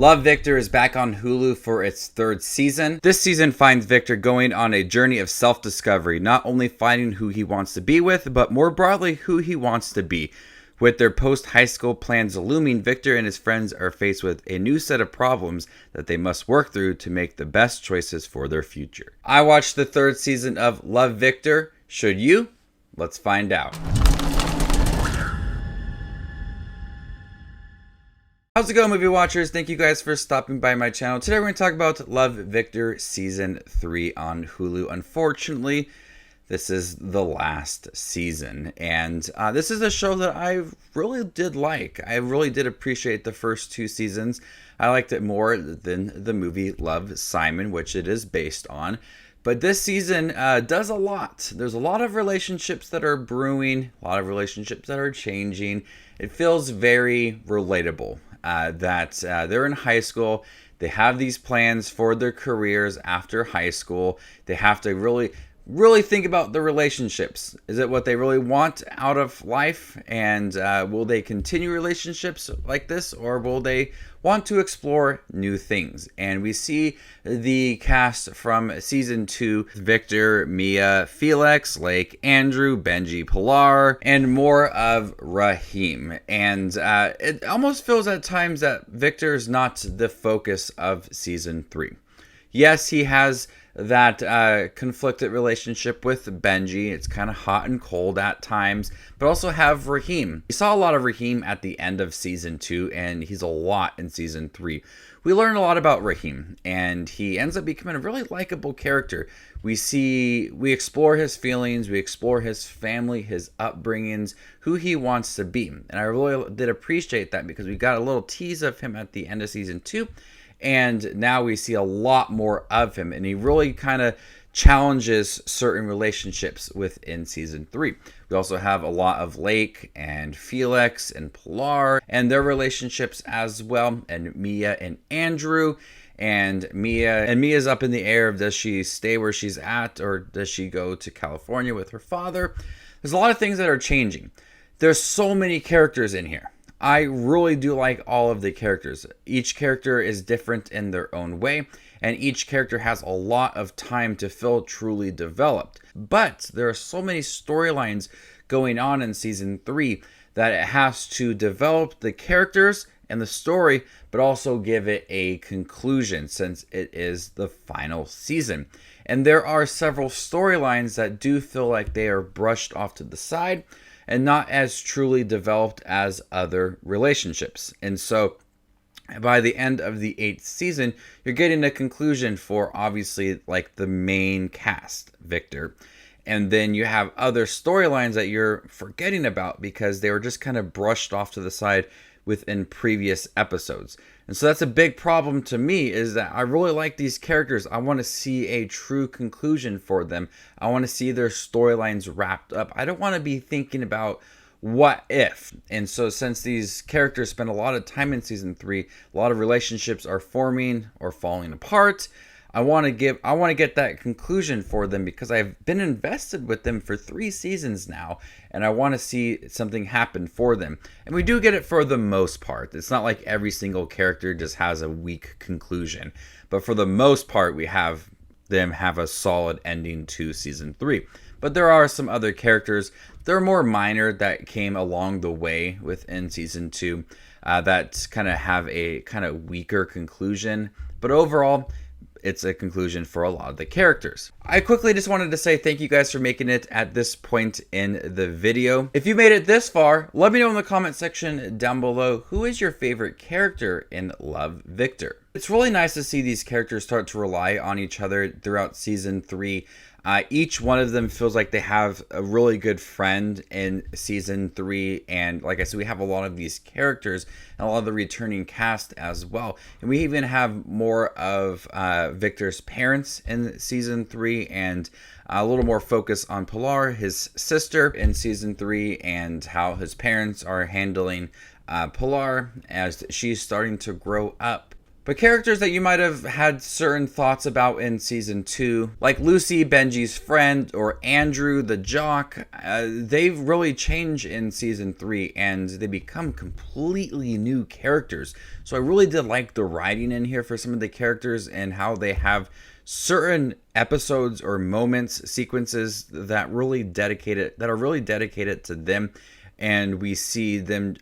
Love, Victor is back on Hulu for its third season. This season finds Victor going on a journey of self-discovery, not only finding who he wants to be with, but more broadly, who he wants to be. With their post-high school plans looming, Victor and his friends are faced with a new set of problems that they must work through to make the best choices for their future. I watched the third season of Love, Victor. Should you? Let's find out. How's it going, movie watchers? Thank you guys for stopping by my channel. Today we're going to talk about Love, Victor Season 3 on Hulu. Unfortunately, this is the last season, and this is a show that I really did like. I really did appreciate the first two seasons. I liked it more than the movie Love, Simon, which it is based on. But this season does a lot. There's a lot of relationships that are brewing, a lot of relationships that are changing. It feels very relatable that they're in high school. They have these plans for their careers after high school. They have to really think about the relationships. Is it what they really want out of life? And will they continue relationships like this, or will they want to explore new things? And we see the cast from season 2: Victor, Mia, Felix, Lake, Andrew, Benji, Pilar, and more of Raheem. And it almost feels at times that Victor is not the focus of season 3. Yes, he has that conflicted relationship with Benji. It's kind of hot and cold at times, but also have Raheem. We saw a lot of Raheem at the end of season 2, and he's a lot in season 3. We learn a lot about Raheem, and he ends up becoming a really likable character. We explore his feelings, we explore his family, his upbringings, who he wants to be. And I really did appreciate that, because we got a little tease of him at the end of season 2. And now we see a lot more of him, and he really kind of challenges certain relationships within season 3. We also have a lot of Lake and Felix and Pilar and their relationships as well, and Mia and Andrew. And Mia's up in the air of, does she stay where she's at, or does she go to California with her father? There's a lot of things that are changing. There's so many characters in here. I really do like all of the characters. Each character is different in their own way, and each character has a lot of time to feel truly developed. But there are so many storylines going on in season 3 that it has to develop the characters and the story, but also give it a conclusion, since it is the final season. And there are several storylines that do feel like they are brushed off to the side and not as truly developed as other relationships. And so by the end of the 8th season, you're getting a conclusion for, obviously, like the main cast, Victor. And then you have other storylines that you're forgetting about because they were just kind of brushed off to the side within previous episodes. And so that's a big problem to me, is that I really like these characters. I want to see a true conclusion for them. I want to see their storylines wrapped up. I don't want to be thinking about what if. And so since these characters spend a lot of time in season 3, a lot of relationships are forming or falling apart, I want to get that conclusion for them, because I've been invested with them for 3 seasons now, and I want to see something happen for them. And we do get it for the most part. It's not like every single character just has a weak conclusion, but for the most part, we have them have a solid ending to season 3. But there are some other characters that are more minor that came along the way within season 2 that kind of have a kind of weaker conclusion. But overall, it's a conclusion for a lot of the characters. I quickly just wanted to say thank you guys for making it at this point in the video. If you made it this far, let me know in the comment section down below, who is your favorite character in Love, Victor? It's really nice to see these characters start to rely on each other throughout season 3. Each one of them feels like they have a really good friend in season 3, and like I said, we have a lot of these characters and a lot of the returning cast as well. And we even have more of Victor's parents in season 3, and a little more focus on Pilar, his sister, in season 3, and how his parents are handling Pilar as she's starting to grow up. But characters that you might have had certain thoughts about in season 2, like Lucy, Benji's friend, or Andrew, the jock, they really change in season 3 and they become completely new characters. So I really did like the writing in here for some of the characters and how they have certain episodes or moments, sequences that are really dedicated to them, and we see them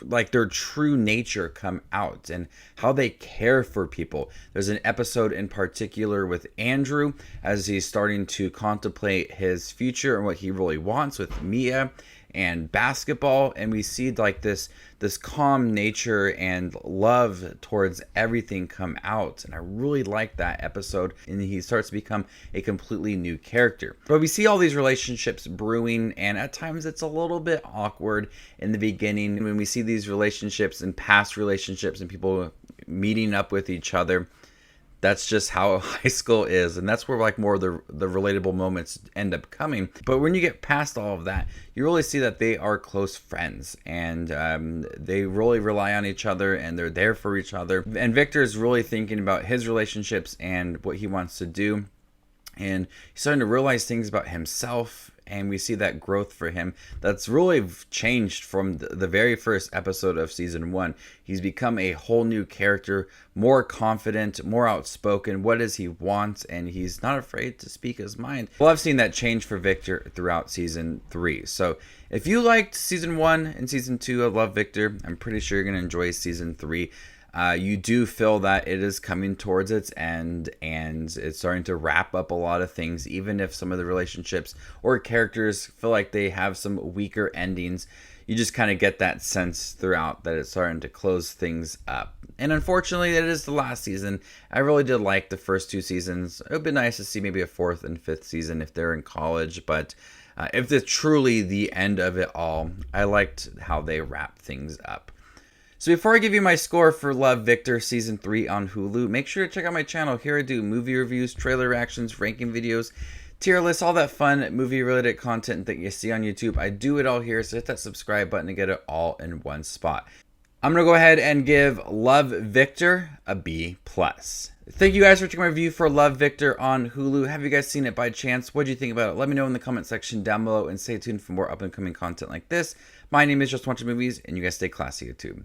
like their true nature come out and how they care for people. There's an episode in particular with Andrew as he's starting to contemplate his future and what he really wants with Mia and basketball, and we see like this calm nature and love towards everything come out, and I really like that episode, and he starts to become a completely new character. But we see all these relationships brewing, and at times it's a little bit awkward in the beginning when we see these relationships and past relationships and people meeting up with each other. That's just how high school is, and that's where like more of the relatable moments end up coming. But when you get past all of that, you really see that they are close friends, and they really rely on each other, and they're there for each other. And Victor is really thinking about his relationships and what he wants to do, and he's starting to realize things about himself. And we see that growth for him that's really changed from the very first episode of season 1. He's become a whole new character, more confident, more outspoken. What does he want? And he's not afraid to speak his mind. Well, I've seen that change for Victor throughout season 3. So if you liked season 1 and season 2 of Love Victor, I'm pretty sure you're going to enjoy season 3. You do feel that it is coming towards its end, and it's starting to wrap up a lot of things, even if some of the relationships or characters feel like they have some weaker endings. You just kind of get that sense throughout that it's starting to close things up. And unfortunately, it is the last season. I really did like the first 2 seasons. It would be nice to see maybe a 4th and 5th season if they're in college, but if it's truly the end of it all, I liked how they wrap things up. So before I give you my score for Love Victor Season 3 on Hulu, make sure to check out my channel. Here I do movie reviews, trailer reactions, ranking videos, tier lists, all that fun movie-related content that you see on YouTube. I do it all here, so hit that subscribe button to get it all in one spot. I'm going to go ahead and give Love Victor a B+. Thank you guys for checking my review for Love Victor on Hulu. Have you guys seen it by chance? What do you think about it? Let me know in the comment section down below, and stay tuned for more up-and-coming content like this. My name is Just Watching Movies, and you guys stay classy, YouTube.